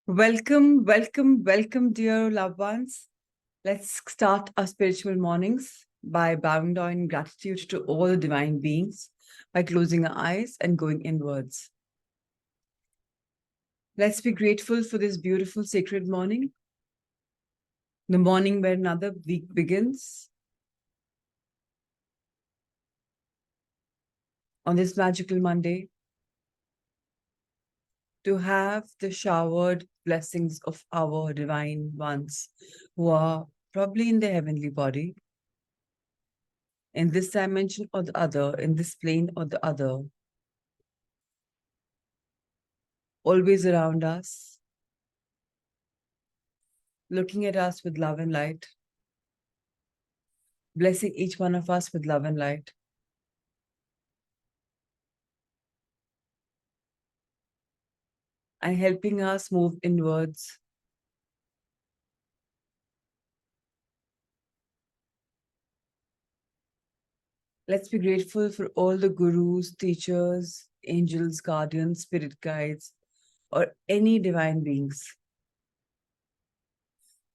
Welcome, welcome, welcome, dear loved ones. Let's start our spiritual mornings by bowing down in gratitude to all the divine beings by closing our eyes and going inwards. Let's be grateful for this beautiful sacred morning, the morning where another week begins. On this magical Monday, to have the showered blessings of our divine ones who are probably in their heavenly body, in this dimension or the other, in this plane or the other, always around us, looking at us with love and light, blessing each one of us with love and light. And helping us move inwards. Let's be grateful for all the gurus, teachers, angels, guardians, spirit guides, or any divine beings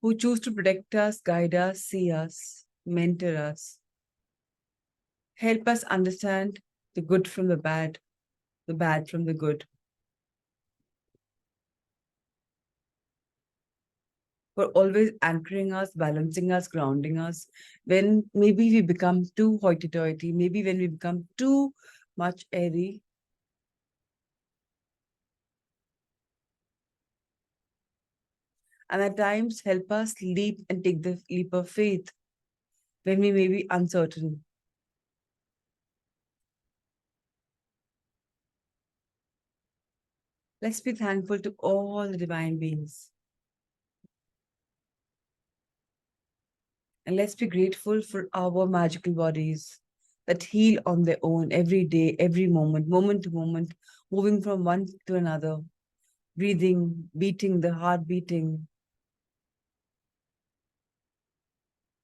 who choose to protect us, guide us, see us, mentor us, help us understand the good from the bad from the good. For always anchoring us, balancing us, grounding us, when maybe we become too hoity-toity, maybe when we become too much airy, and at times help us leap and take the leap of faith when we may be uncertain. Let's be thankful to all the divine beings. And let's be grateful for our magical bodies that heal on their own every day, every moment, moment to moment, moving from one to another, breathing, beating, the heart beating,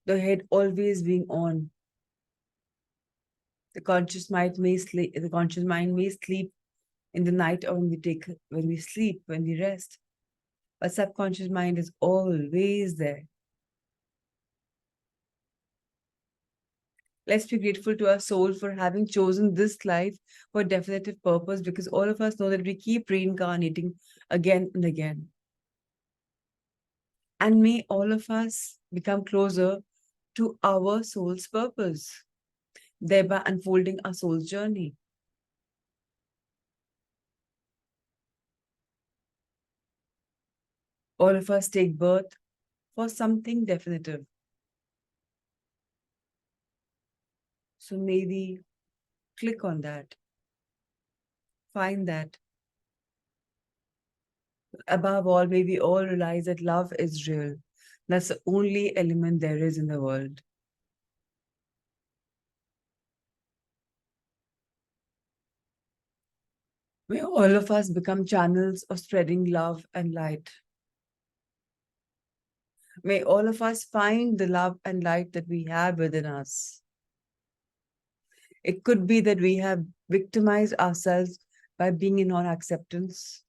the head always being on. The conscious mind may sleep, in the night or when we sleep, when we rest. But subconscious mind is always there. Let's be grateful to our soul for having chosen this life for a definitive purpose, because all of us know that we keep reincarnating again and again. And may all of us become closer to our soul's purpose, thereby unfolding our soul's journey. All of us take birth for something definitive. So maybe click on that, find that. Above all, may we all realize that love is real. That's the only element there is in the world. May all of us become channels of spreading love and light. May all of us find the love and light that we have within us. It could be that we have victimized ourselves by being in non-acceptance,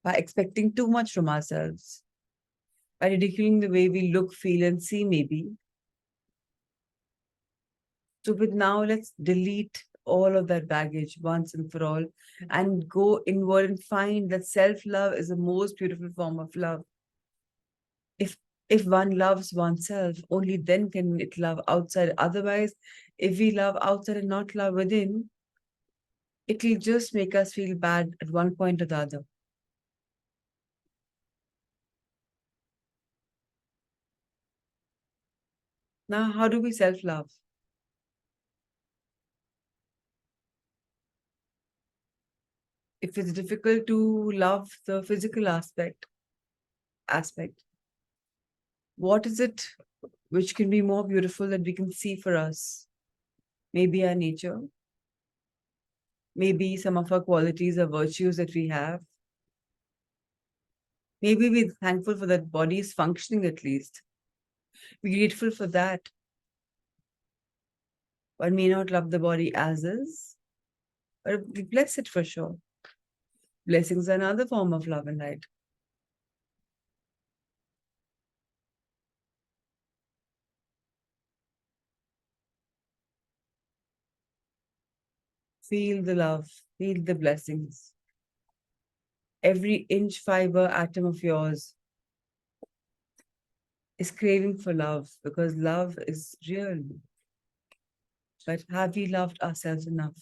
by expecting too much from ourselves, by ridiculing the way we look, feel, and see, maybe. So with now, let's delete all of that baggage once and for all and go inward and find that self-love is the most beautiful form of love. If one loves oneself, only then can it love outside. Otherwise, if we love outside and not love within, it will just make us feel bad at one point or the other. Now, how do we self-love? If it's difficult to love the physical aspect, what is it which can be more beautiful that we can see for us? Maybe our nature, maybe some of our qualities or virtues that we have. Maybe we're thankful for that body is functioning at least. We're grateful for that. One may not love the body as is, but we bless it for sure. Blessings are another form of love and light. Feel the love, feel the blessings. Every inch, fiber, atom of yours is craving for love because love is real. But have we loved ourselves enough?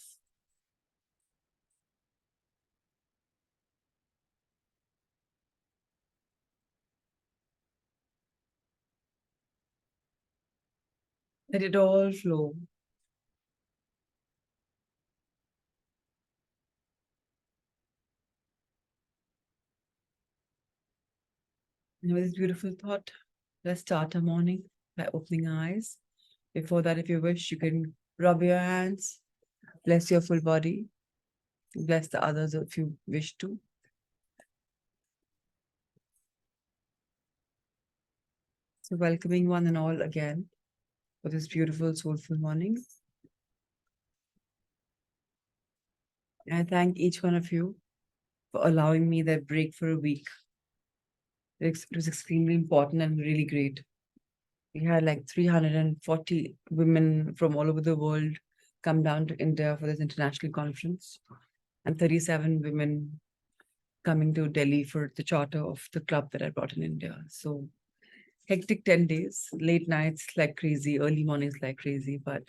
Let it all flow. And with this beautiful thought, let's start our morning by opening our eyes. Before that, if you wish, you can rub your hands, bless your full body, bless the others if you wish to. So, welcoming one and all again for this beautiful, soulful morning. And I thank each one of you for allowing me that break for a week. It was extremely important and really great. We had like 340 women from all over the world come down to India for this international conference, and 37 women coming to Delhi for the charter of the club that I brought in India. So hectic 10 days, late nights like crazy, early mornings like crazy, but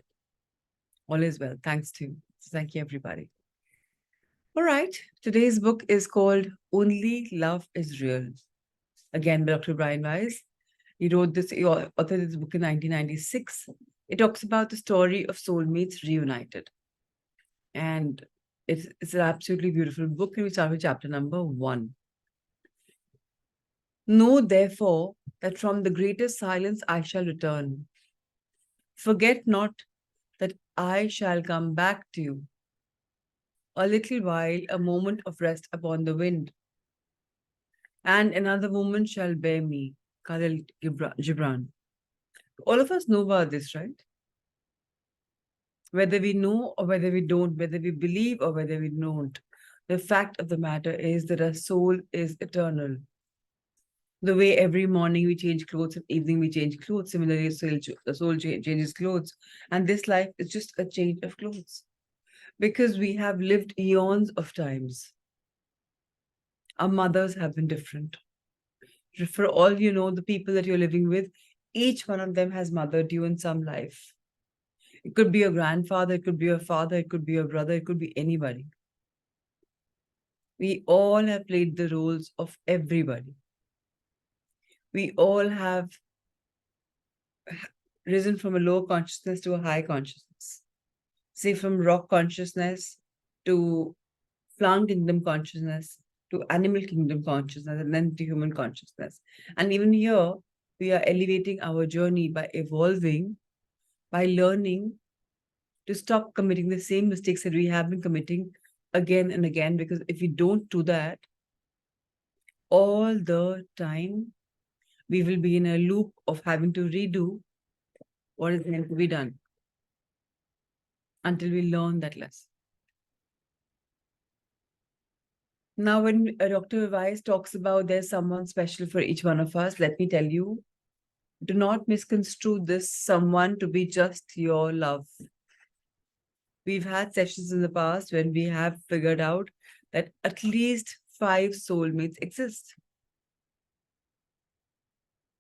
all is well. Thanks to you. So thank you, everybody. All right. Today's book is called Only Love is Real. Again, by Dr. Brian Weiss. He wrote this, he authored this book in 1996. It talks about the story of soulmates reunited. And it's an absolutely beautiful book. And we start with chapter number 1. Know, therefore, that from the greatest silence I shall return. Forget not that I shall come back to you. A little while, a moment of rest upon the wind, and another moment shall bear me. Khalil Gibran. All of us know about this, right? Whether we know or whether we don't, whether we believe or whether we don't, the fact of the matter is that our soul is eternal. The way every morning we change clothes and evening we change clothes, similarly, the soul changes clothes. And this life is just a change of clothes because we have lived eons of times. Our mothers have been different. For all you know, the people that you're living with, each one of them has mothered you in some life. It could be a grandfather, it could be a father, it could be a brother, it could be anybody. We all have played the roles of everybody. We all have risen from a low consciousness to a high consciousness. Say from rock consciousness to plant kingdom consciousness to animal kingdom consciousness and then to human consciousness. And even here, we are elevating our journey by evolving, by learning to stop committing the same mistakes that we have been committing again and again. Because if we don't do that all the time, we will be in a loop of having to redo what is meant to be done until we learn that lesson. Now, when Dr. Weiss talks about there's someone special for each one of us, let me tell you, do not misconstrue this someone to be just your love. We've had sessions in the past when we have figured out that at least 5 soulmates exist.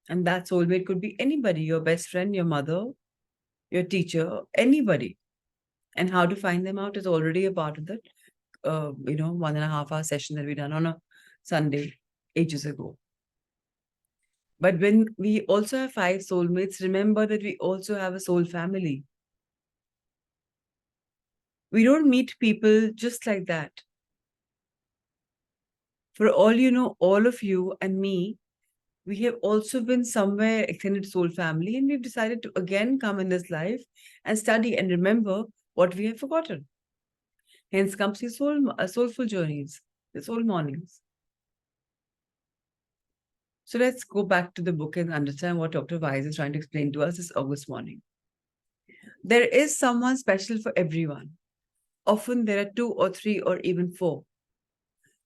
And that soulmate could be anybody, your best friend, your mother, your teacher, anybody. And how to find them out is already a part of that, 1.5 hour session that we done on a Sunday ages ago. But when we also have 5 soulmates, remember that we also have a soul family. We don't meet people just like that. For all you know, all of you and me, we have also been somewhere extended soul family, and we've decided to again come in this life and study and remember what we have forgotten. Hence comes the soulful journeys, the soul mornings. So let's go back to the book and understand what Dr. Weiss is trying to explain to us this August morning. There is someone special for everyone. Often there are 2 or 3 or even 4.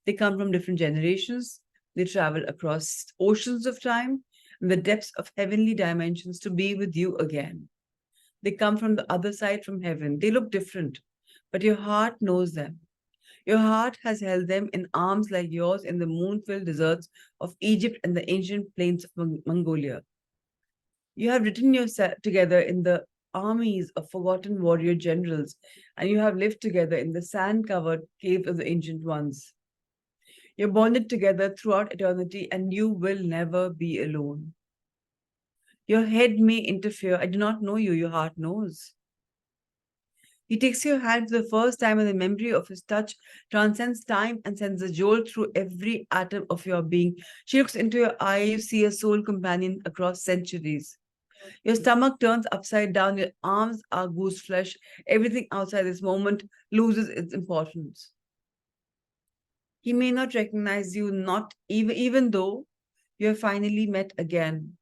They come from different generations. They travel across oceans of time and the depths of heavenly dimensions to be with you again. They come from the other side from heaven. They look different, but your heart knows them. Your heart has held them in arms like yours in the moon filled deserts of Egypt and the ancient plains of Mongolia. You have written yourself together in the armies of forgotten warrior generals, and you have lived together in the sand covered caves of the ancient ones. You're bonded together throughout eternity, and you will never be alone. Your head may interfere. I do not know you, your heart knows. He takes your hand for the first time, and the memory of his touch transcends time and sends a jolt through every atom of your being. She looks into your eye, you see a soul companion across centuries. Your stomach turns upside down, your arms are goose flesh. Everything outside this moment loses its importance. He may not recognize you, not even though you have finally met again.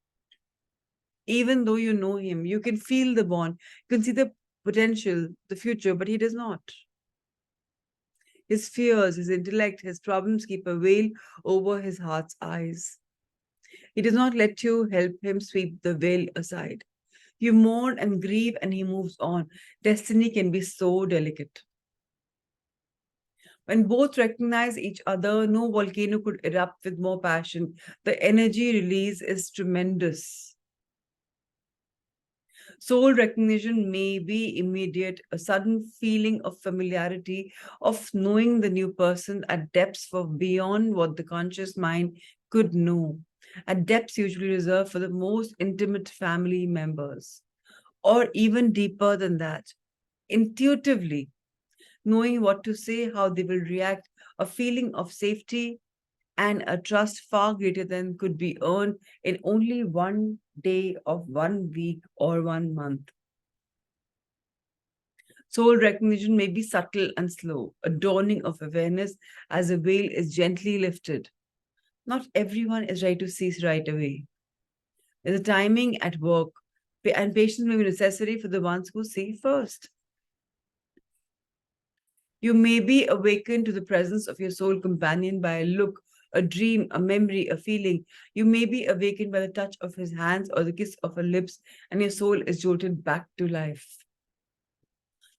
Even though you know him, you can feel the bond, you can see the potential, the future, but he does not. His fears, his intellect, his problems keep a veil over his heart's eyes. He does not let you help him sweep the veil aside. You mourn and grieve, and he moves on. Destiny can be so delicate. When both recognize each other, no volcano could erupt with more passion. The energy release is tremendous. Soul recognition may be immediate, a sudden feeling of familiarity, of knowing the new person at depths for beyond what the conscious mind could know, at depths usually reserved for the most intimate family members, or even deeper than that, intuitively knowing what to say, how they will react, a feeling of safety and a trust far greater than could be earned in only one day of 1 week or 1 month. Soul recognition may be subtle and slow, a dawning of awareness as a veil is gently lifted. Not everyone is ready to see right away. There's a timing at work, and patience may be necessary for the ones who see first. You may be awakened to the presence of your soul companion by a look, a dream, a memory, a feeling. You may be awakened by the touch of his hands or the kiss of her lips, and your soul is jolted back to life.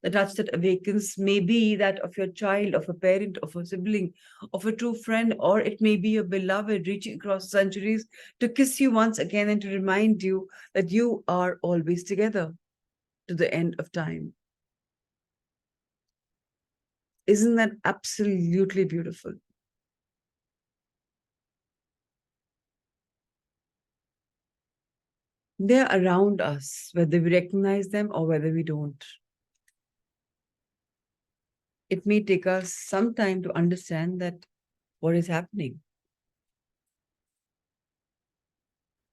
The touch that awakens may be that of your child, of a parent, of a sibling, of a true friend, or it may be your beloved reaching across centuries to kiss you once again and to remind you that you are always together to the end of time. Isn't that absolutely beautiful? They're around us, whether we recognize them or whether we don't. It may take us some time to understand that what is happening.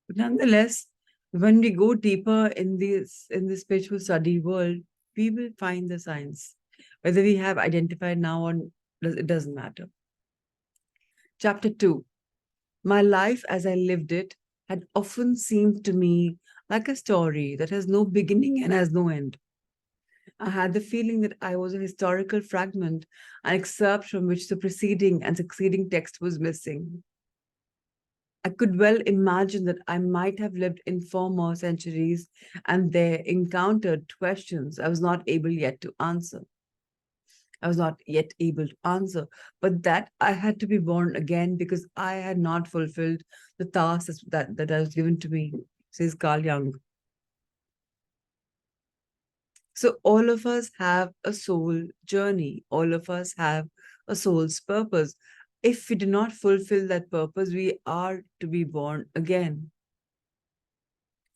But nonetheless, when we go deeper in this spiritual study world, we will find the signs. Whether we have identified now or it doesn't matter. Chapter 2. My life as I lived it had often seemed to me like a story that has no beginning and has no end. I had the feeling that I was a historical fragment, an excerpt from which the preceding and succeeding text was missing. I could well imagine that I might have lived in former centuries and there encountered questions I was not able yet to answer. I was not yet able to answer, but that I had to be born again because I had not fulfilled the task that was given to me, says Carl Jung. So all of us have a soul journey. All of us have a soul's purpose. If we do not fulfill that purpose, we are to be born again.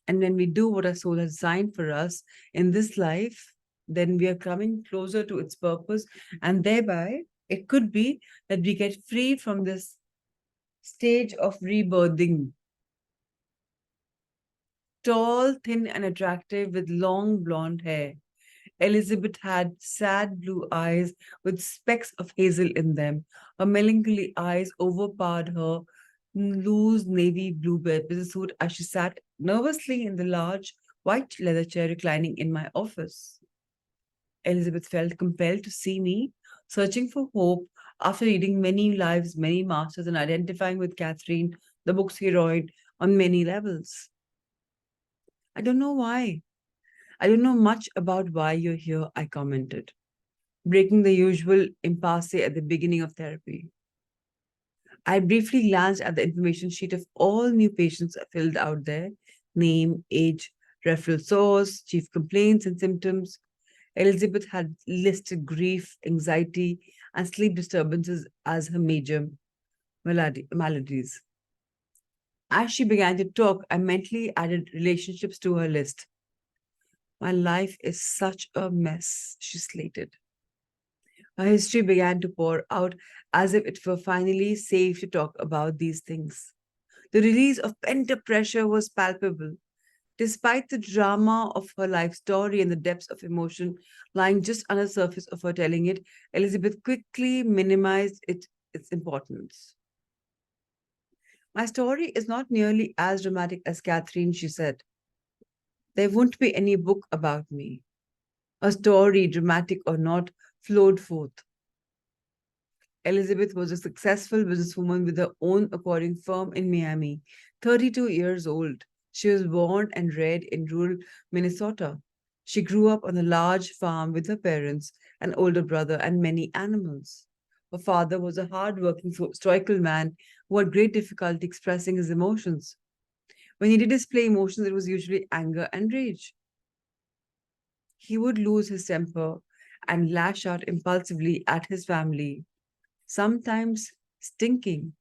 And when we do what our soul has designed for us in this life, then we are coming closer to its purpose. And thereby, it could be that we get free from this stage of rebirthing. Tall, thin, and attractive with long blonde hair. Elizabeth had sad blue eyes with specks of hazel in them. Her melancholy eyes overpowered her loose navy blue business suit as she sat nervously in the large white leather chair reclining in my office. Elizabeth felt compelled to see me, searching for hope After reading many lives, many masters, and identifying with Catherine, the book's heroine, on many levels. I don't know why. I don't know much about why you're here, I commented, breaking the usual impasse at the beginning of therapy. I briefly glanced at the information sheet of all new patients filled out there: name, age, referral source, chief complaints and symptoms. Elizabeth had listed grief, anxiety, and sleep disturbances as her major maladies. As she began to talk, I mentally added relationships to her list. My life is such a mess, she slated. Her history began to pour out as if it were finally safe to talk about these things. The release of pent up pressure was palpable. Despite the drama of her life story and the depths of emotion lying just under the surface of her telling it, Elizabeth quickly minimized its importance. My story is not nearly as dramatic as Catherine, she said. There won't be any book about me. A story, dramatic or not, flowed forth. Elizabeth was a successful businesswoman with her own aquarium firm in Miami, 32 years old. She was born and reared in rural Minnesota. She grew up on a large farm with her parents, an older brother, and many animals. Her father was a hard-working, stoical man who had great difficulty expressing his emotions. When he did display emotions, it was usually anger and rage. He would lose his temper and lash out impulsively at his family, sometimes stinking,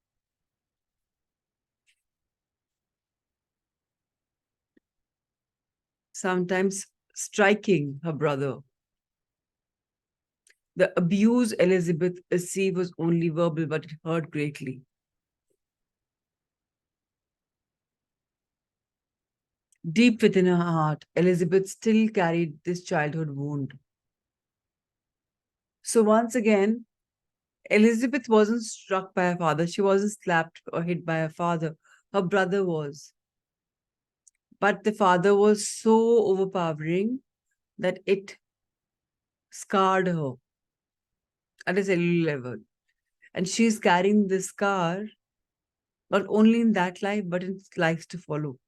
sometimes striking her brother. The abuse Elizabeth received was only verbal, but it hurt greatly. Deep within her heart, Elizabeth still carried this childhood wound. So once again, Elizabeth wasn't struck by her father. She wasn't slapped or hit by her father. Her brother was. But the father was so overpowering that it scarred her at a cellular level. And she's carrying this scar not only in that life, but in lives to follow.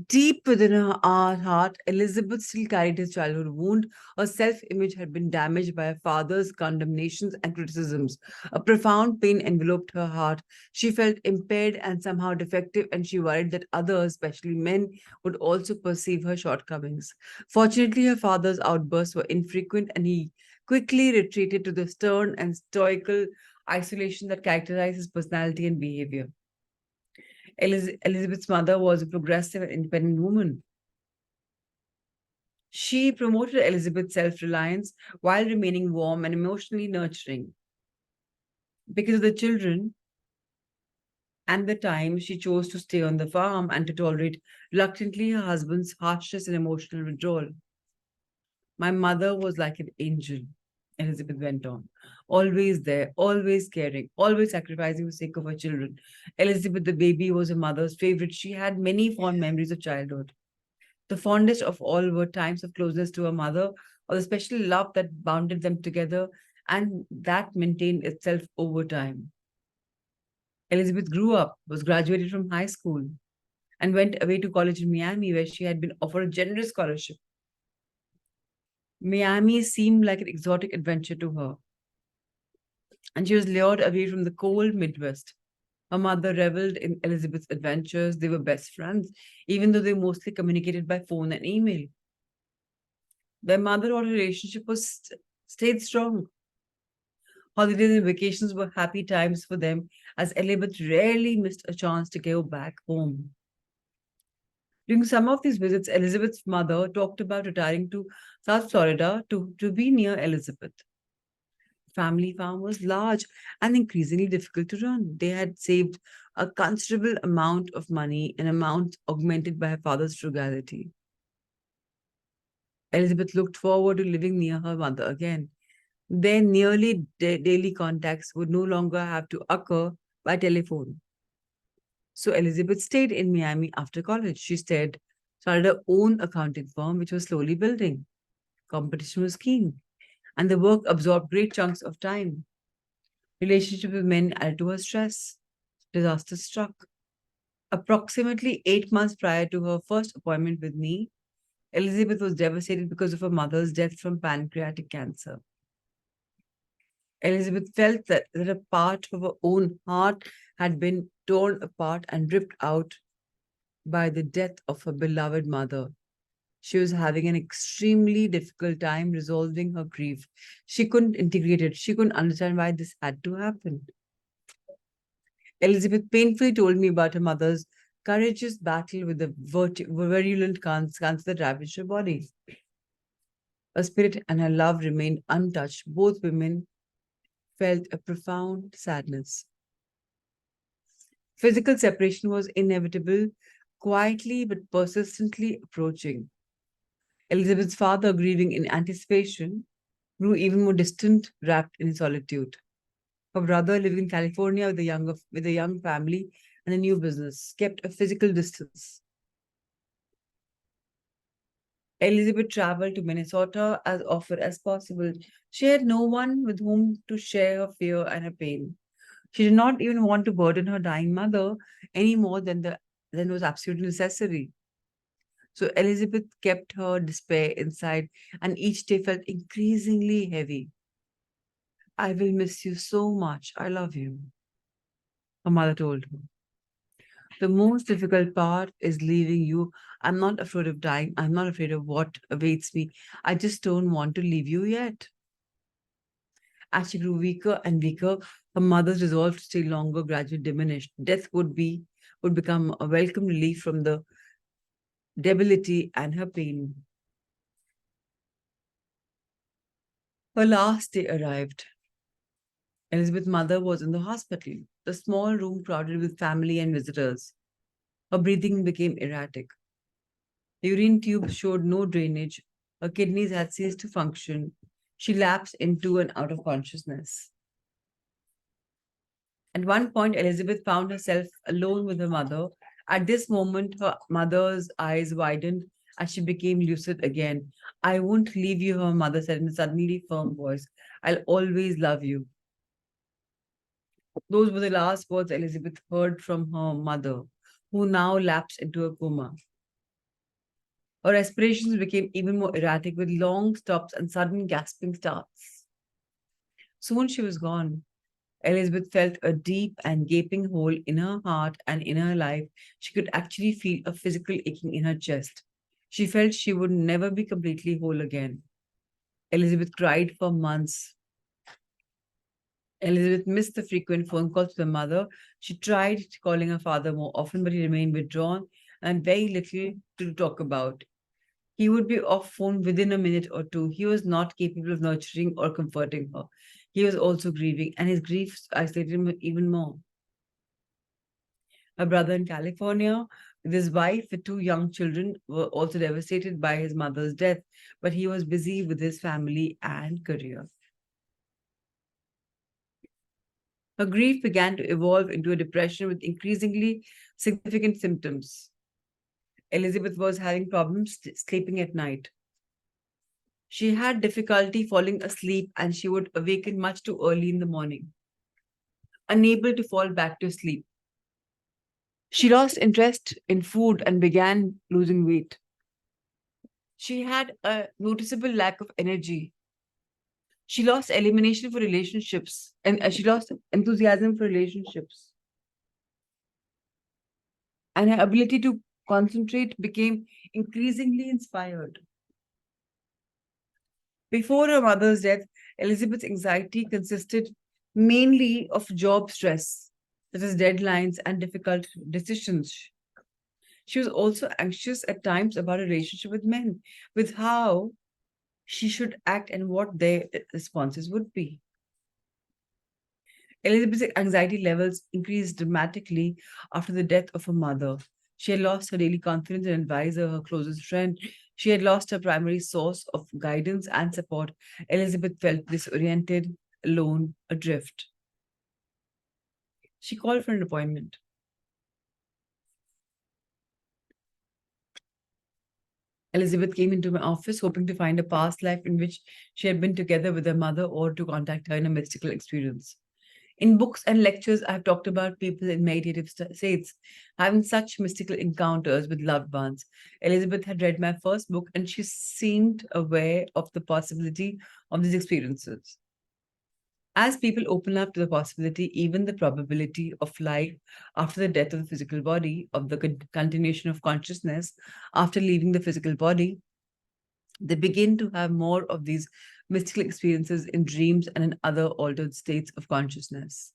Deep within her heart, Elizabeth still carried his childhood wound. Her self image had been damaged by her father's condemnations and criticisms. A profound pain enveloped her heart. She felt impaired and somehow defective, and she worried that others, especially men, would also perceive her shortcomings. Fortunately, her father's outbursts were infrequent, and he quickly retreated to the stern and stoical isolation that characterized his personality and behavior. Elizabeth's mother was a progressive and independent woman. She promoted Elizabeth's self reliance while remaining warm and emotionally nurturing. Because of the children and the time, she chose to stay on the farm and to tolerate reluctantly her husband's harshness and emotional withdrawal. My mother was like an angel, Elizabeth went on. Always there, always caring, always sacrificing for the sake of her children. Elizabeth, the baby, was her mother's favorite. She had many fond memories of childhood. The fondest of all were times of closeness to her mother, or the special love that bounded them together and that maintained itself over time. Elizabeth grew up, was graduated from high school, and went away to college in Miami, where she had been offered a generous scholarship. Miami seemed like an exotic adventure to her, and she was lured away from the cold Midwest. Her mother reveled in Elizabeth's adventures. They were best friends, even though they mostly communicated by phone and email. Their mother-daughter relationship stayed strong. Holidays and vacations were happy times for them, as Elizabeth rarely missed a chance to go back home. During some of these visits, Elizabeth's mother talked about retiring to South Florida to be near Elizabeth. Family farm was large and increasingly difficult to run. They had saved a considerable amount of money, an amount augmented by her father's frugality. Elizabeth looked forward to living near her mother again. Their nearly daily contacts would no longer have to occur by telephone. So Elizabeth stayed in Miami after college. She started her own accounting firm, which was slowly building. Competition was keen, and the work absorbed great chunks of time. Relationship with men added to her stress. Disaster struck. Approximately 8 months prior to her first appointment with me, Elizabeth was devastated because of her mother's death from pancreatic cancer. Elizabeth felt that a part of her own heart had been torn apart and ripped out by the death of her beloved mother. She was having an extremely difficult time resolving her grief. She couldn't integrate it. She couldn't understand why this had to happen. Elizabeth painfully told me about her mother's courageous battle with the virulent cancer that ravaged her body. Her spirit and her love remained untouched. Both women felt a profound sadness. Physical separation was inevitable, quietly but persistently approaching. Elizabeth's father, grieving in anticipation, grew even more distant, wrapped in solitude. Her brother, living in California with a young family and a new business, kept a physical distance. Elizabeth traveled to Minnesota as often as possible. She had no one with whom to share her fear and her pain. She did not even want to burden her dying mother any more than was absolutely necessary. So Elizabeth kept her despair inside, and each day felt increasingly heavy. I will miss you so much. I love you, her mother told her. The most difficult part is leaving you. I'm not afraid of dying. I'm not afraid of what awaits me. I just don't want to leave you yet. As she grew weaker and weaker, her mother's resolve to stay longer gradually diminished. Death would become a welcome relief from the debility and her pain. Her last day arrived. Elizabeth's mother was in the hospital, the small room crowded with family and visitors. Her breathing became erratic. The urine tube showed no drainage. Her kidneys had ceased to function. She lapsed into and out of consciousness. At one point, Elizabeth found herself alone with her mother. At this moment, her mother's eyes widened as she became lucid again. I won't leave you, her mother said in a suddenly firm voice. I'll always love you. Those were the last words Elizabeth heard from her mother, who now lapsed into a coma. Her respirations became even more erratic with long stops and sudden gasping starts. Soon she was gone. Elizabeth felt a deep and gaping hole in her heart and in her life. She could actually feel a physical aching in her chest. She felt she would never be completely whole again. Elizabeth cried for months. Elizabeth missed the frequent phone calls to her mother. She tried calling her father more often, but he remained withdrawn and very little to talk about. He would be off phone within a minute or two. He was not capable of nurturing or comforting her. He was also grieving, and his grief isolated him even more. Her brother in California, with his wife with two young children, were also devastated by his mother's death, but he was busy with his family and career. Her grief began to evolve into a depression with increasingly significant symptoms. Elizabeth was having problems sleeping at night. She had difficulty falling asleep and she would awaken much too early in the morning, unable to fall back to sleep. She lost interest in food and began losing weight. She had a noticeable lack of energy. She lost elimination for relationships and she lost enthusiasm for relationships. And her ability to concentrate became increasingly inspired. Before her mother's death, Elizabeth's anxiety consisted mainly of job stress, such as deadlines and difficult decisions. She was also anxious at times about a relationship with men, with how she should act and what their responses would be. Elizabeth's anxiety levels increased dramatically after the death of her mother. She had lost her daily confidence and advisor, her closest friend. She had lost her primary source of guidance and support. Elizabeth felt disoriented, alone, adrift. She called for an appointment. Elizabeth came into my office hoping to find a past life in which she had been together with her mother or to contact her in a mystical experience. In books and lectures, I've talked about people in meditative states having such mystical encounters with loved ones. Elizabeth had read my first book and she seemed aware of the possibility of these experiences. As people open up to the possibility, even the probability of life after the death of the physical body, of the continuation of consciousness after leaving the physical body, they begin to have more of these mystical experiences in dreams and in other altered states of consciousness.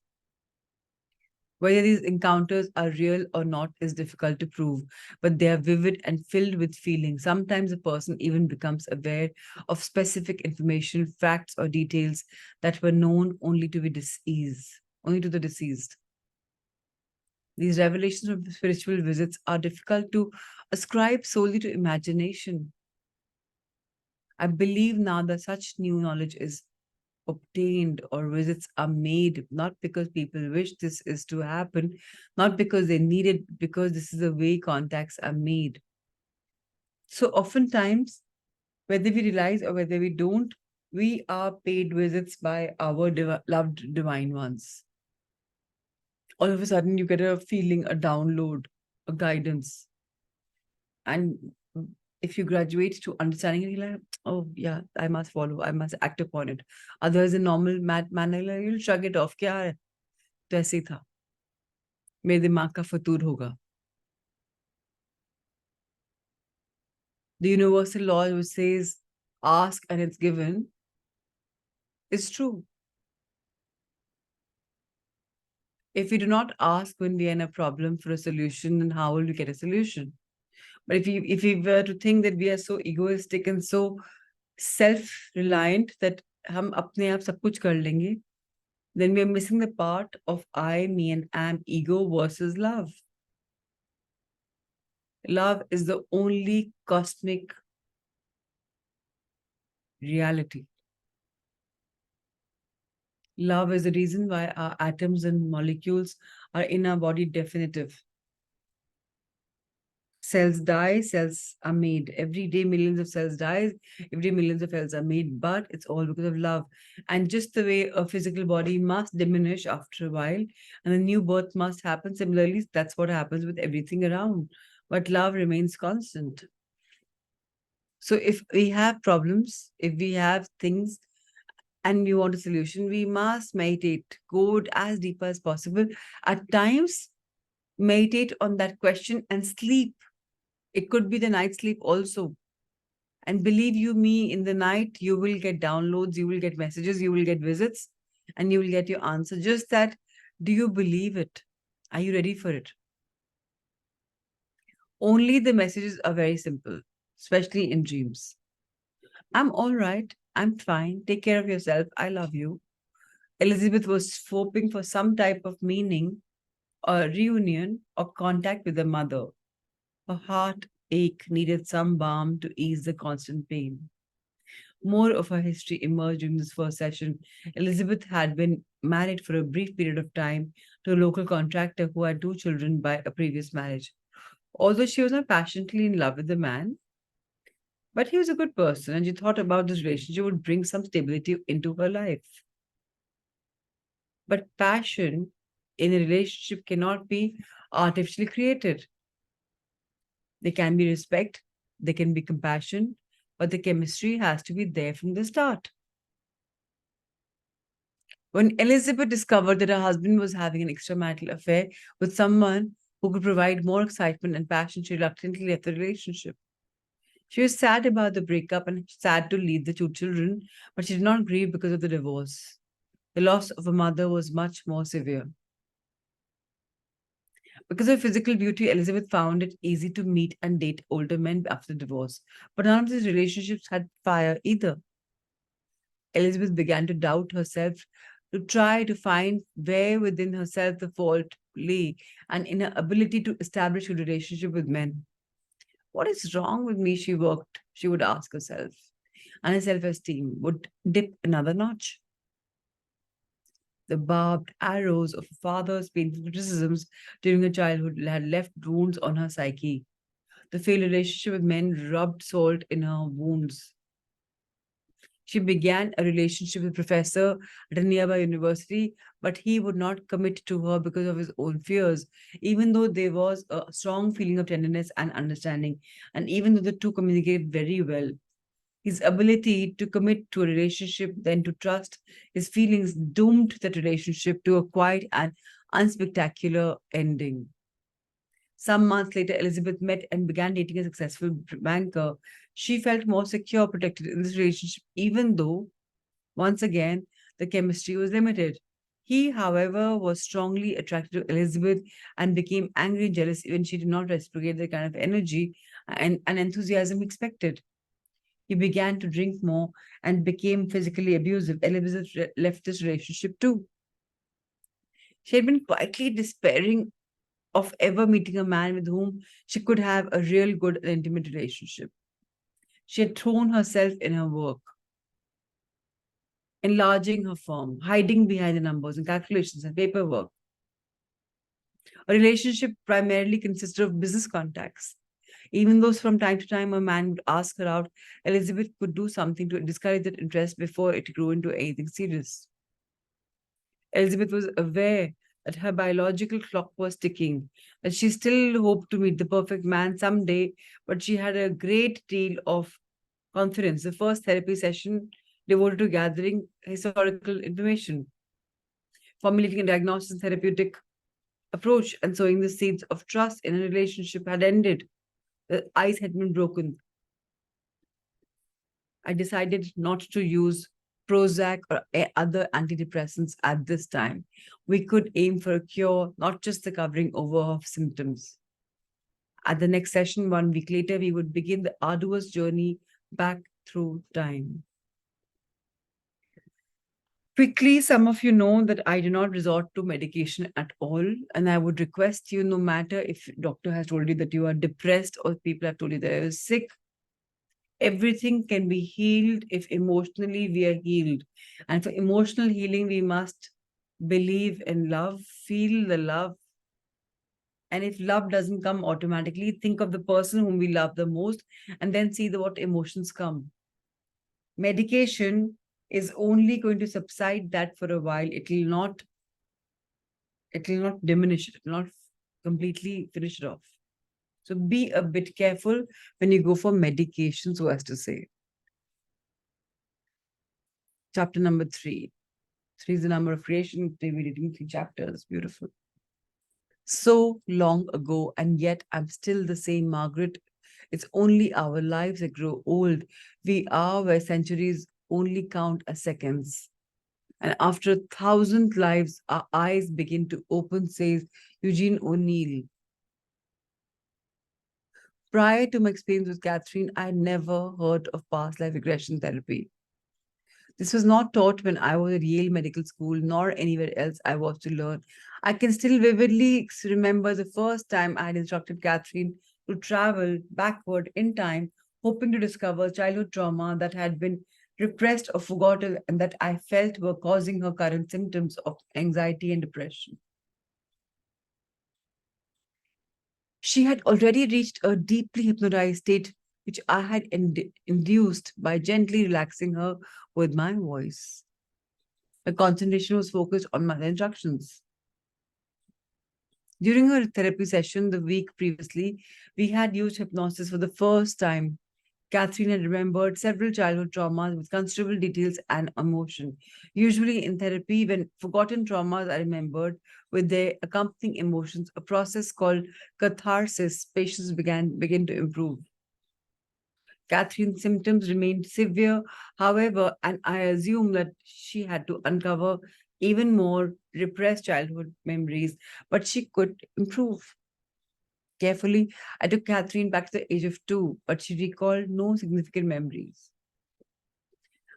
Whether these encounters are real or not is difficult to prove, but they are vivid and filled with feeling. Sometimes a person even becomes aware of specific information, facts, or details that were known only to be deceased, only to the deceased. These revelations from spiritual visits are difficult to ascribe solely to imagination. I believe now that such new knowledge is obtained or visits are made not because people wish this is to happen, not because they need it, because this is the way contacts are made. So oftentimes, whether we realize or whether we don't, we are paid visits by our loved divine ones. All of a sudden, you get a feeling, a download, a guidance. And if you graduate to understanding it, you're like, oh yeah, I must follow, I must act upon it. Otherwise, in normal manner, like, you'll shrug it off. क्या है? तो ऐसे ही था. मेरे दिमाग का फतूर होगा. The universal law which says ask and it's given is true. If we do not ask when we are in a problem for a solution, then how will we get a solution? But if we were to think that we are so egoistic and so self-reliant that हम अपने आप सब कुछ कर लेंगे, then we are missing the part of I, me, and am ego versus love. Love is the only cosmic reality. Love is the reason why our atoms and molecules are in our body definitive. Cells die, cells are made. Every day, millions of cells die. Every day, millions of cells are made, but it's all because of love. And just the way a physical body must diminish after a while and a new birth must happen, similarly, that's what happens with everything around. But love remains constant. So if we have problems, if we have things and we want a solution, we must meditate, go as deep as possible. At times, meditate on that question and sleep. It could be the night sleep also. And believe you me, in the night, you will get downloads, you will get messages, you will get visits, and you will get your answer. Just that, do you believe it? Are you ready for it? Only the messages are very simple, especially in dreams. I'm all right. I'm fine. Take care of yourself. I love you. Elizabeth was hoping for some type of meaning, or reunion, or contact with her mother. Her heartache needed some balm to ease the constant pain. More of her history emerged in this first session. Elizabeth had been married for a brief period of time to a local contractor who had two children by a previous marriage. Although she was not passionately in love with the man, but he was a good person, and she thought about this relationship would bring some stability into her life. But passion in a relationship cannot be artificially created. There can be respect, there can be compassion, but the chemistry has to be there from the start. When Elizabeth discovered that her husband was having an extramarital affair with someone who could provide more excitement and passion, she reluctantly left the relationship. She was sad about the breakup and sad to leave the two children, but she did not grieve because of the divorce. The loss of a mother was much more severe. Because of physical beauty, Elizabeth found it easy to meet and date older men after the divorce. But none of these relationships had fire either. Elizabeth began to doubt herself, to try to find where within herself the fault lay, and in her ability to establish a relationship with men. What is wrong with me? She would ask herself, and her self-esteem would dip another notch. The barbed arrows of her father's painful criticisms during her childhood had left wounds on her psyche. The failed relationship with men rubbed salt in her wounds. She began a relationship with a professor at a nearby university, but he would not commit to her because of his own fears, even though there was a strong feeling of tenderness and understanding, and even though the two communicated very well. His ability to commit to a relationship, then to trust his feelings, doomed that relationship to a quiet and unspectacular ending. Some months later, Elizabeth met and began dating a successful banker. She felt more secure, protected in this relationship, even though, once again, the chemistry was limited. He, however, was strongly attracted to Elizabeth and became angry and jealous when she did not reciprocate the kind of energy and enthusiasm expected. He began to drink more and became physically abusive. Elizabeth left this relationship too. She had been quietly despairing of ever meeting a man with whom she could have a real good and intimate relationship. She had thrown herself in her work, enlarging her firm, hiding behind the numbers and calculations and paperwork. A relationship primarily consisted of business contacts. Even though from time to time a man would ask her out, Elizabeth could do something to discourage that interest before it grew into anything serious. Elizabeth was aware that her biological clock was ticking, that she still hoped to meet the perfect man someday, but she had a great deal of confidence. The first therapy session devoted to gathering historical information, formulating a diagnosis and therapeutic approach, and sowing the seeds of trust in a relationship had ended. The ice had been broken. I decided not to use Prozac or other antidepressants at this time. We could aim for a cure, not just the covering over of symptoms. At the next session, 1 week later, we would begin the arduous journey back through time. Quickly, some of you know that I do not resort to medication at all. And I would request you, no matter if doctor has told you that you are depressed or people have told you that you're sick, everything can be healed if emotionally we are healed. And for emotional healing, we must believe in love, feel the love. And if love doesn't come automatically, think of the person whom we love the most and then see what emotions come. Medication is only going to subside that for a while. It will not diminish it. It will not completely finish it off. So be a bit careful when you go for medication, so as to say. Chapter number 3. 3 is the number of creation. We're reading 3 chapters. Beautiful. So long ago, and yet I'm still the same Margaret. It's only our lives that grow old. We are where centuries only count as seconds. And after 1,000 lives, our eyes begin to open, says Eugene O'Neill. Prior to my experience with Catherine, I never heard of past life regression therapy. This was not taught when I was at Yale Medical School, nor anywhere else I was to learn. I can still vividly remember the first time I had instructed Catherine to travel backward in time, hoping to discover childhood trauma that had been repressed or forgotten and that I felt were causing her current symptoms of anxiety and depression. She had already reached a deeply hypnotized state, which I had induced by gently relaxing her with my voice. My concentration was focused on my instructions. During her therapy session the week previously, we had used hypnosis for the first time. Catherine had remembered several childhood traumas with considerable details and emotion. Usually in therapy, when forgotten traumas are remembered with their accompanying emotions, a process called catharsis, patients begin to improve. Catherine's symptoms remained severe, however, and I assume that she had to uncover even more repressed childhood memories, but she could improve. Carefully, I took Catherine back to the age of 2, but she recalled no significant memories.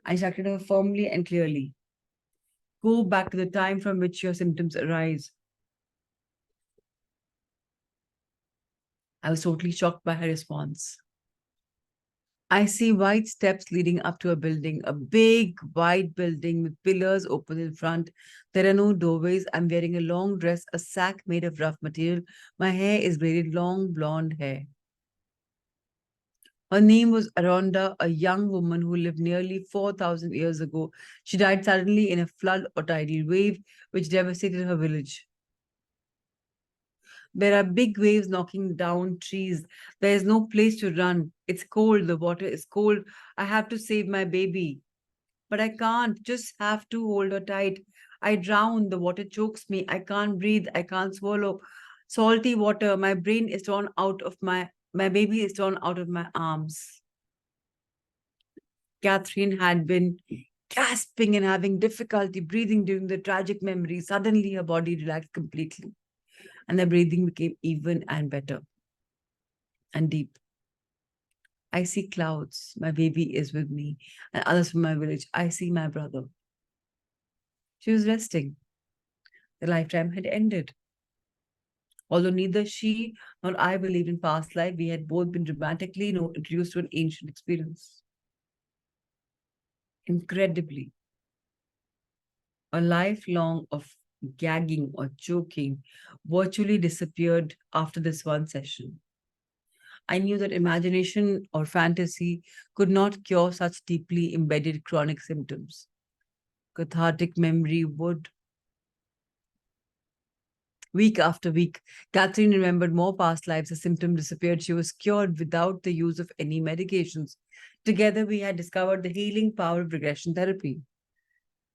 I instructed her firmly and clearly. Go back to the time from which your symptoms arise. I was totally shocked by her response. I see wide steps leading up to a building, a big, wide building with pillars open in front. There are no doorways. I'm wearing a long dress, a sack made of rough material. My hair is braided long blonde hair. Her name was Aronda, a young woman who lived nearly 4,000 years ago. She died suddenly in a flood or tidal wave which devastated her village. There are big waves knocking down trees. There is no place to run. It's cold. The water is cold. I have to save my baby. But I can't. Just have to hold her tight. I drown. The water chokes me. I can't breathe. I can't swallow. Salty water. My brain is torn out of my baby is torn out of my arms. Catherine had been gasping and having difficulty breathing during the tragic memory. Suddenly, her body relaxed completely, and the breathing became even and better and deep. I see clouds. My baby is with me, and others from my village. I see my brother. She was resting. The lifetime had ended. Although neither she nor I believed in past life, we had both been dramatically introduced to an ancient experience. Incredibly, a lifelong of gagging or choking virtually disappeared after this one session. I knew that imagination or fantasy could not cure such deeply embedded chronic symptoms. Cathartic memory would. Week after week, Catherine remembered more past lives. The symptom disappeared. She was cured without the use of any medications. Together, we had discovered the healing power of regression therapy.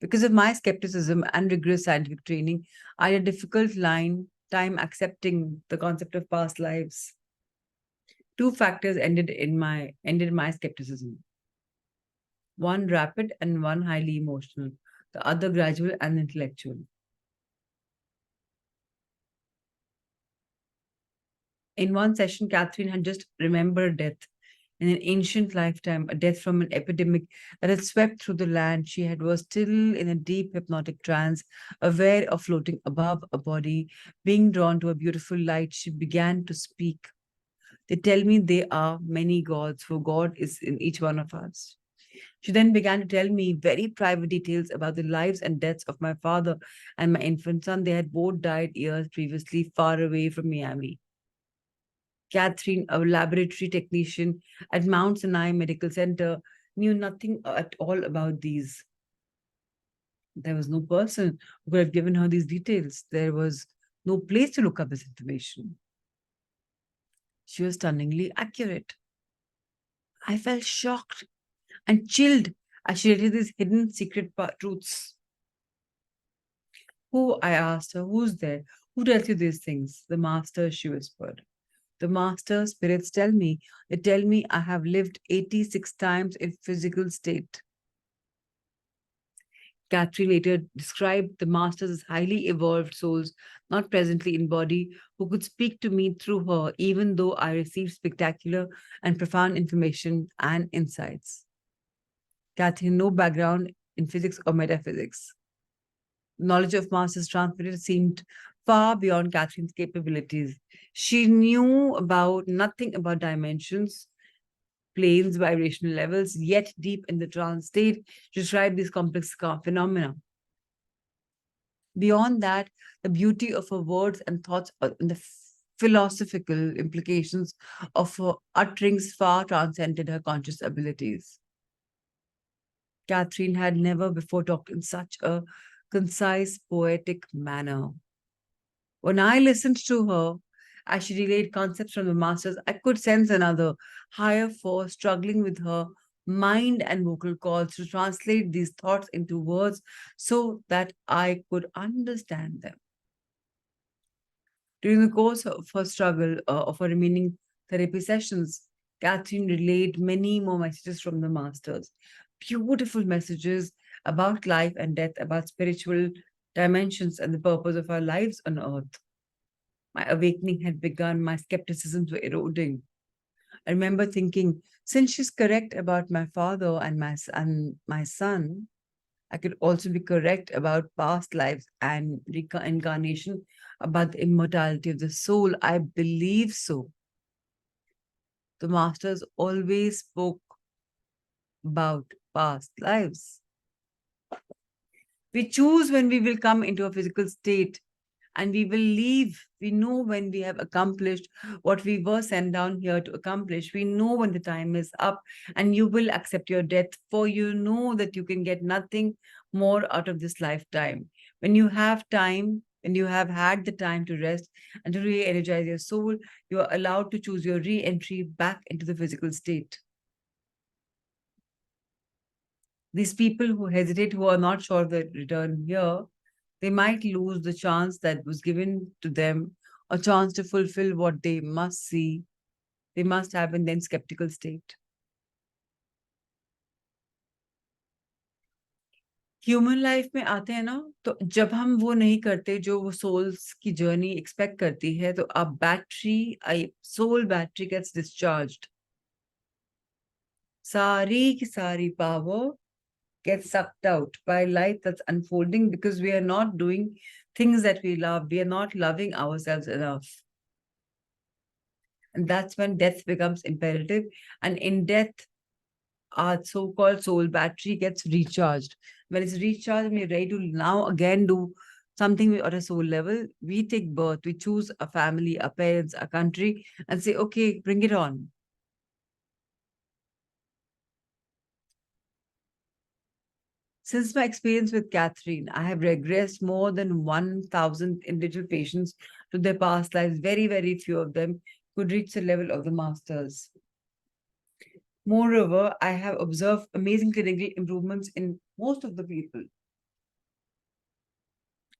Because of my skepticism and rigorous scientific training, I had a difficult time accepting the concept of past lives. Two factors ended my skepticism. One rapid and one highly emotional, the other gradual and intellectual. In one session, Catherine had just remembered death in an ancient lifetime, a death from an epidemic that had swept through the land. Was still in a deep hypnotic trance, aware of floating above a body, being drawn to a beautiful light. She began to speak. They tell me there are many gods, for God is in each one of us. She then began to tell me very private details about the lives and deaths of my father and my infant son. They had both died years previously, far away from Miami. Catherine, a laboratory technician at Mount Sinai Medical Center, knew nothing at all about these. There was no person who could have given her these details. There was no place to look up this information. She was stunningly accurate. I felt shocked and chilled as she related these hidden secret truths. Who, I asked her, who's there? Who tells you these things? The master, she whispered. The master spirits tell me, they tell me I have lived 86 times in physical state. Catherine later described the masters as highly evolved souls, not presently in body, who could speak to me through her, even though I received spectacular and profound information and insights. Catherine, no background in physics or metaphysics. Knowledge of masters transmitted seemed far beyond Catherine's capabilities. She knew about nothing about dimensions, planes, vibrational levels, yet deep in the trance state, she described these complex phenomena. Beyond that, the beauty of her words and thoughts and the philosophical implications of her utterings far transcended her conscious abilities. Catherine had never before talked in such a concise, poetic manner. When I listened to her, as she relayed concepts from the masters, I could sense another higher force struggling with her mind and vocal cords to translate these thoughts into words so that I could understand them. During the course of her struggle of her remaining therapy sessions, Catherine relayed many more messages from the masters. Beautiful messages about life and death, about spiritual dimensions and the purpose of our lives on earth. My awakening had begun, my skepticisms were eroding. I remember thinking, since she's correct about my father and my son, I could also be correct about past lives and reincarnation, about the immortality of the soul. I believe so. The masters always spoke about past lives. We choose when we will come into a physical state, and we will leave. We know when we have accomplished what we were sent down here to accomplish. We know when the time is up, and you will accept your death, for you know that you can get nothing more out of this lifetime. When you have time, when you have had the time to rest and to re energize your soul, you are allowed to choose your re entry back into the physical state. These people who hesitate, who are not sure of their return here, they might lose the chance that was given to them, a chance to fulfill what they must see, they must have in their skeptical state. Human life में आते हैं ना, तो जब हम वो नहीं करते जो वो सोल्स की जर्नी एक्सपेक्ट करती है, तो अब battery, sole battery gets discharged, सारी की सारी power gets sucked out by life that's unfolding, because we are not doing things that we love. We are not loving ourselves enough. And that's when death becomes imperative. And in death, our so-called soul battery gets recharged. When it's recharged and we're ready to now again do something at a soul level, we take birth, we choose a family, our parents, a country, and say, okay, bring it on. Since my experience with Catherine, I have regressed more than 1,000 individual patients to their past lives. Very, very few of them could reach the level of the masters. Moreover, I have observed amazing clinical improvements in most of the people.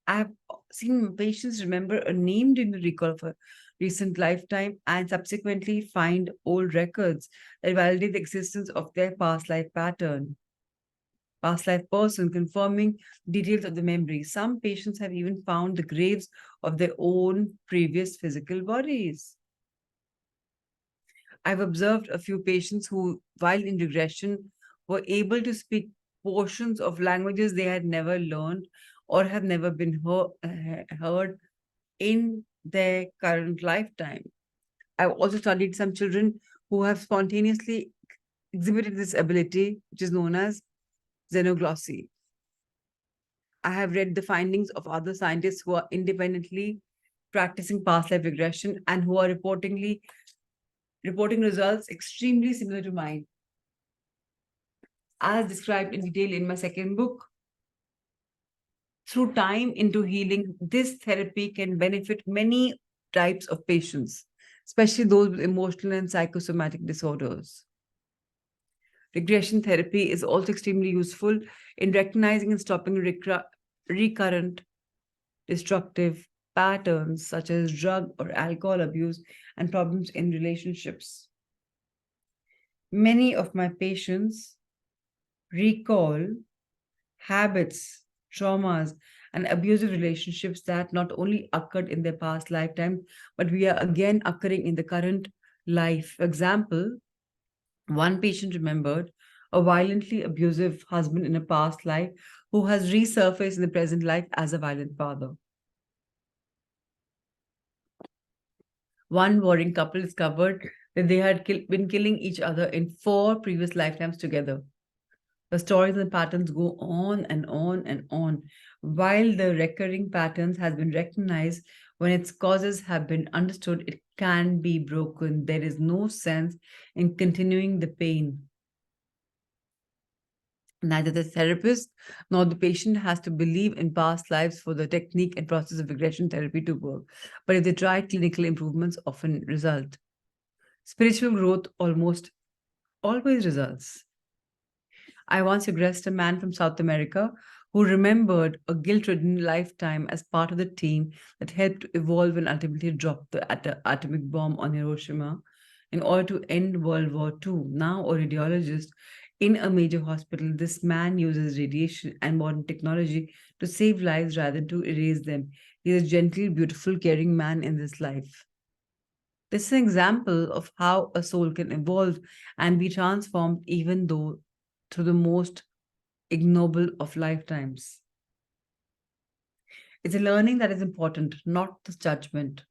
I have seen patients remember a name during the recall of a recent lifetime and subsequently find old records that validate the existence of their past life pattern. Past life person, confirming details of the memory. Some patients have even found the graves of their own previous physical bodies. I've observed a few patients who, while in regression, were able to speak portions of languages they had never learned or have never been heard in their current lifetime. I've also studied some children who have spontaneously exhibited this ability, which is known as xenoglossy. I have read the findings of other scientists who are independently practicing past life regression and who are reporting results extremely similar to mine. As described in detail in my second book, through time into healing, this therapy can benefit many types of patients, especially those with emotional and psychosomatic disorders. Regression therapy is also extremely useful in recognizing and stopping recurrent destructive patterns such as drug or alcohol abuse and problems in relationships. Many of my patients recall habits, traumas, and abusive relationships that not only occurred in their past lifetime, but we are again occurring in the current life. For example, one patient remembered a violently abusive husband in a past life who has resurfaced in the present life as a violent father. One warring couple discovered that they had been killing each other in 4 previous lifetimes together. The stories and patterns go on and on and on. While the recurring patterns has been recognized, when its causes have been understood, it can be broken. There is no sense in continuing the pain. Neither the therapist nor the patient has to believe in past lives for the technique and process of regression therapy to work. But if they try, clinical improvements often result. Spiritual growth almost always results. I once regressed a man from South America who remembered a guilt-ridden lifetime as part of the team that helped to evolve and ultimately drop the atomic bomb on Hiroshima in order to end World War II. Now a radiologist in a major hospital, this man uses radiation and modern technology to save lives rather than to erase them. He is a gentle, beautiful, caring man in this life. This is an example of how a soul can evolve and be transformed even though through the most ignoble of lifetimes. It's a learning that is important, not the judgment.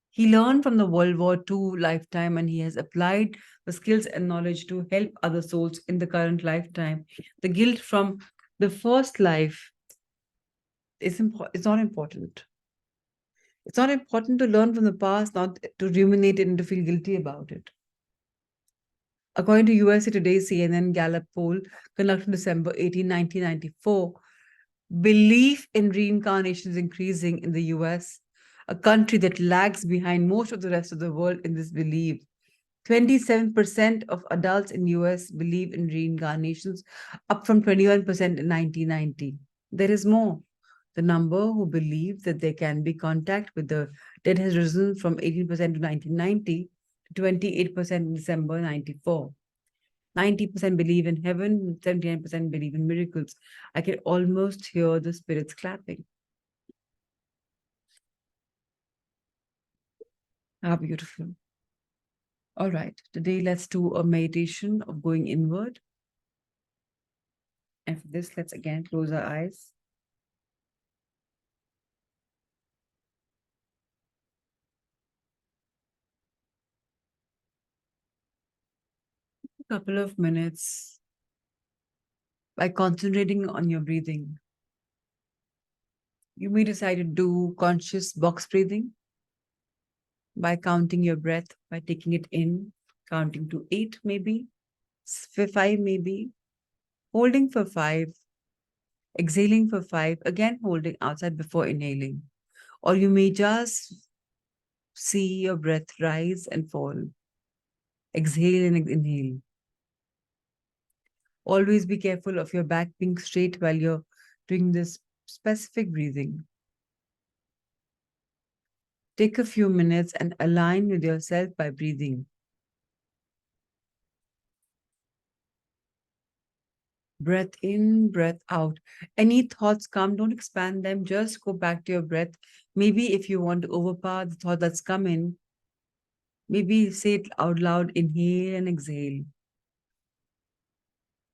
He learned from the World War II lifetime and he has applied the skills and knowledge to help other souls in the current lifetime. The guilt from the first life It's not important. It's not important to learn from the past, not to ruminate it and to feel guilty about it. According to USA Today CNN Gallup poll conducted December 18, 1994, belief in reincarnation is increasing in the US, a country that lags behind most of the rest of the world in this belief. 27% of adults in US believe in reincarnations, up from 21% in 1990. There is more. The number who believe that there can be contact with the dead has risen from 18% to 1990 to 28% in December 94. 90% believe in heaven, 79% believe in miracles. I can almost hear the spirits clapping. How beautiful. All right, today let's do a meditation of going inward. And for this, let's again close our eyes. A couple of minutes by concentrating on your breathing. You may decide to do conscious box breathing by counting your breath, by taking it in, counting to 8 maybe, 5 maybe, holding for 5, exhaling for 5, again holding outside before inhaling. Or you may just see your breath rise and fall, exhale and inhale. Always be careful of your back being straight while you're doing this specific breathing. Take a few minutes and align with yourself by breathing. Breath in, breath out. Any thoughts come, don't expand them, just go back to your breath. Maybe if you want to overpower the thought that's come in, maybe say it out loud, inhale and exhale.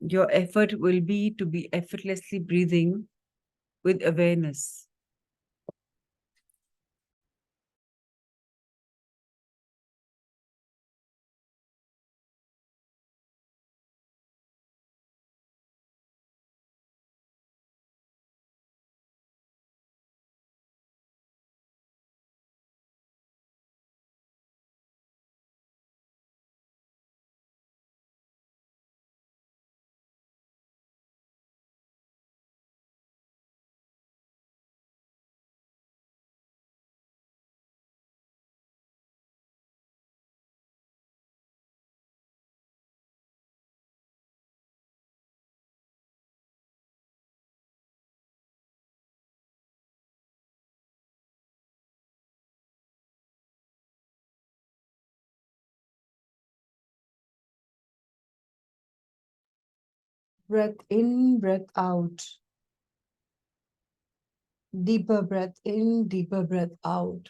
Your effort will be to be effortlessly breathing with awareness. Breath in, breath out. Deeper breath in, deeper breath out.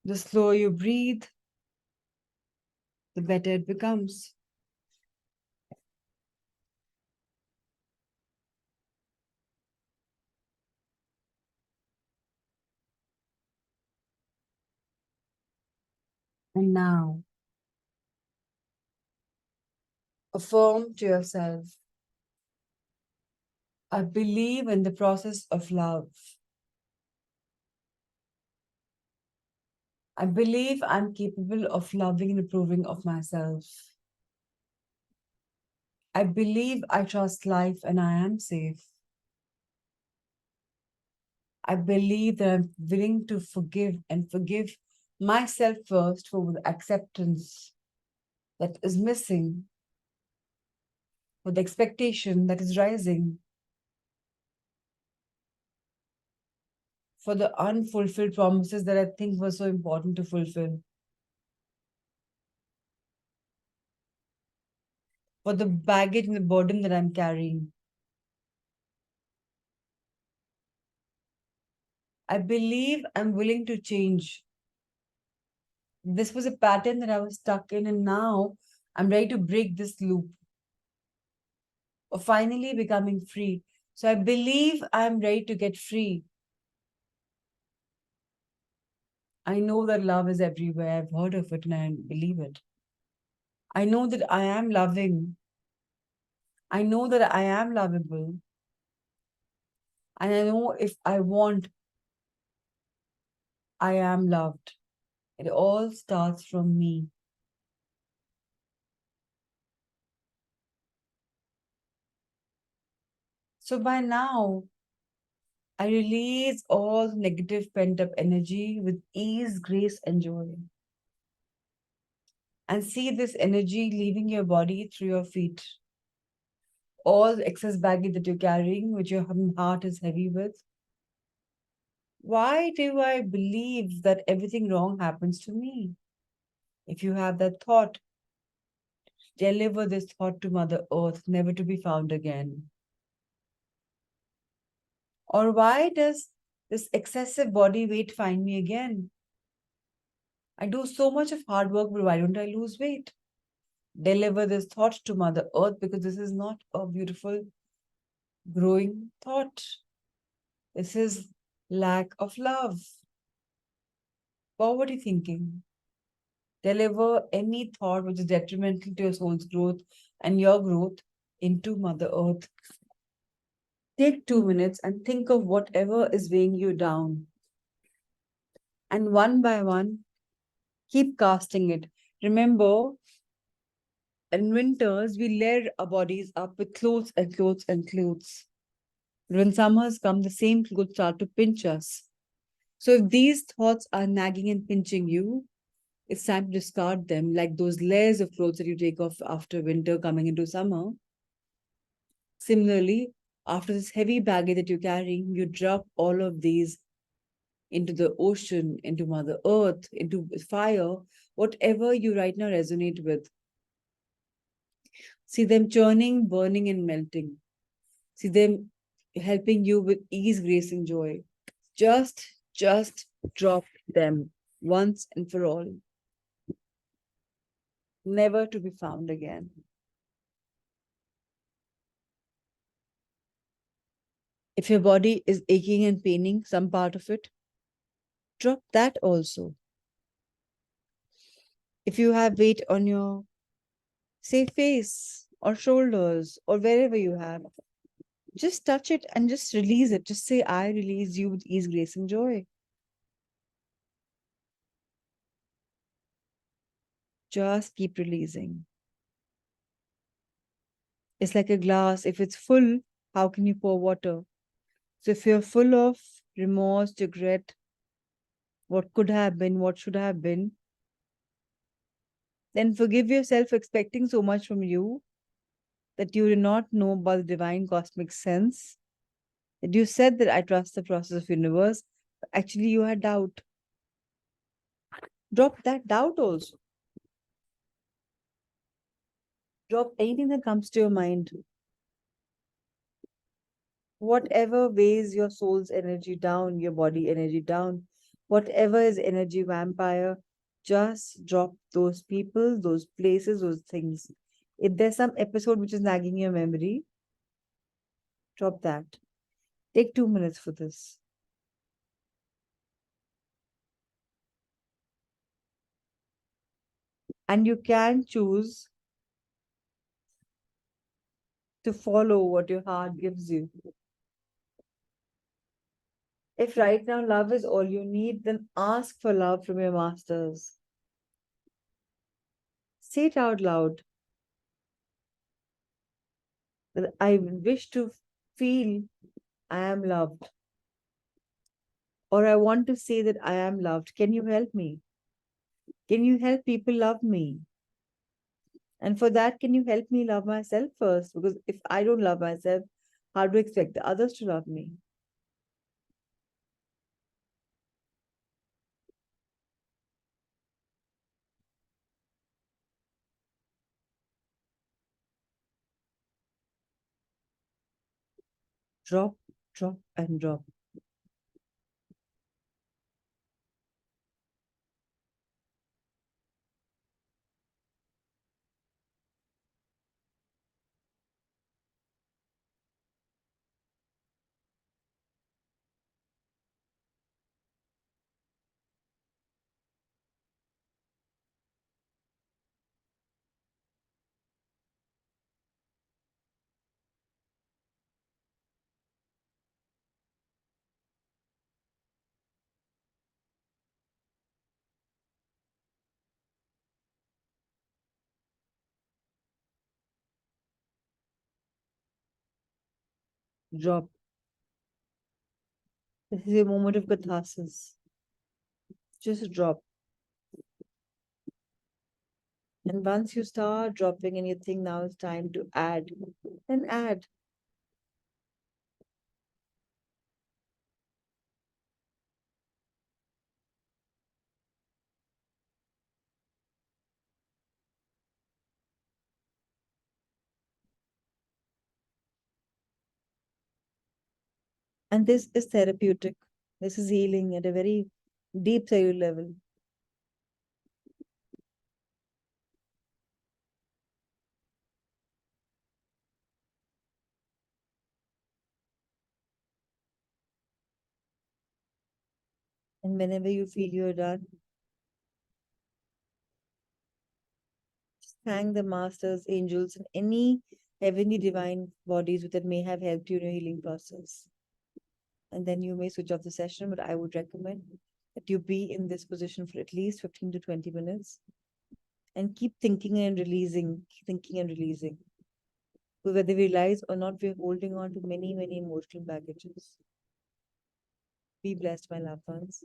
The slower you breathe, the better it becomes. And now, affirm to yourself, I believe in the process of love. I believe I'm capable of loving and approving of myself. I believe I trust life and I am safe. I believe that I'm willing to forgive myself first for the acceptance that is missing, for the expectation that is rising, for the unfulfilled promises that I think were so important to fulfill, for the baggage and the burden that I'm carrying. I believe I'm willing to change. This was a pattern that I was stuck in, and now I'm ready to break this loop of finally becoming free. So I believe I'm ready to get free. I know that love is everywhere. I've heard of it and I believe it. I know that I am loving. I know that I am lovable. And I know if I want, I am loved. It all starts from me. So by now, I release all negative pent up energy with ease, grace, and joy. And see this energy leaving your body through your feet. All the excess baggage that you're carrying, which your heart is heavy with. Why do I believe that everything wrong happens to me? If you have that thought, deliver this thought to Mother Earth, never to be found again. Or why does this excessive body weight find me again? I do so much of hard work, but why don't I lose weight? Deliver this thought to Mother Earth because this is not a beautiful, growing thought. This is lack of love. Poverty thinking. Deliver any thought which is detrimental to your soul's growth and your growth into Mother Earth. Take 2 minutes and think of whatever is weighing you down. And one by one, keep casting it. Remember, in winters, we layer our bodies up with clothes and clothes and clothes. When summers come, the same clothes start to pinch us. So if these thoughts are nagging and pinching you, it's time to discard them, like those layers of clothes that you take off after winter coming into summer. Similarly, after this heavy baggage that you're carrying, you drop all of these into the ocean, into Mother Earth, into fire, whatever you right now resonate with. See them churning, burning, and melting. See them helping you with ease, grace, and joy. Just drop them once and for all, never to be found again. If your body is aching and paining some part of it, drop that also. If you have weight on your, say, face or shoulders or wherever you have, just touch it and just release it. Just say, I release you with ease, grace, and joy. Just keep releasing. It's like a glass. If it's full, how can you pour water? So if you're full of remorse, regret, what could have been, what should have been, then forgive yourself for expecting so much from you that you do not know about the divine cosmic sense. That you said that I trust the process of universe, but actually you had doubt. Drop that doubt also. Drop anything that comes to your mind. Whatever weighs your soul's energy down, your body energy down, whatever is energy vampire, just drop those people, those places, those things. If there's some episode which is nagging your memory, drop that. Take 2 minutes for this. And you can choose to follow what your heart gives you. If right now love is all you need, then ask for love from your masters. Say it out loud that I wish to feel I am loved, or I want to say that I am loved. Can you help me? Can you help people love me? And for that, can you help me love myself first? Because if I don't love myself, how do I expect the others to love me? Drop, drop, and drop. Drop. This is a moment of catharsis. Just drop. And once you start dropping and you think now it's time to add, then add. And this is therapeutic. This is healing at a very deep cellular level. And whenever you feel you're done, thank the masters, angels, and any heavenly divine bodies that may have helped you in your healing process. And then you may switch off the session, but I would recommend that you be in this position for at least 15 to 20 minutes and keep thinking and releasing, keep thinking and releasing. Because whether we realize or not, we're holding on to many, many emotional baggages. Be blessed, my loved ones.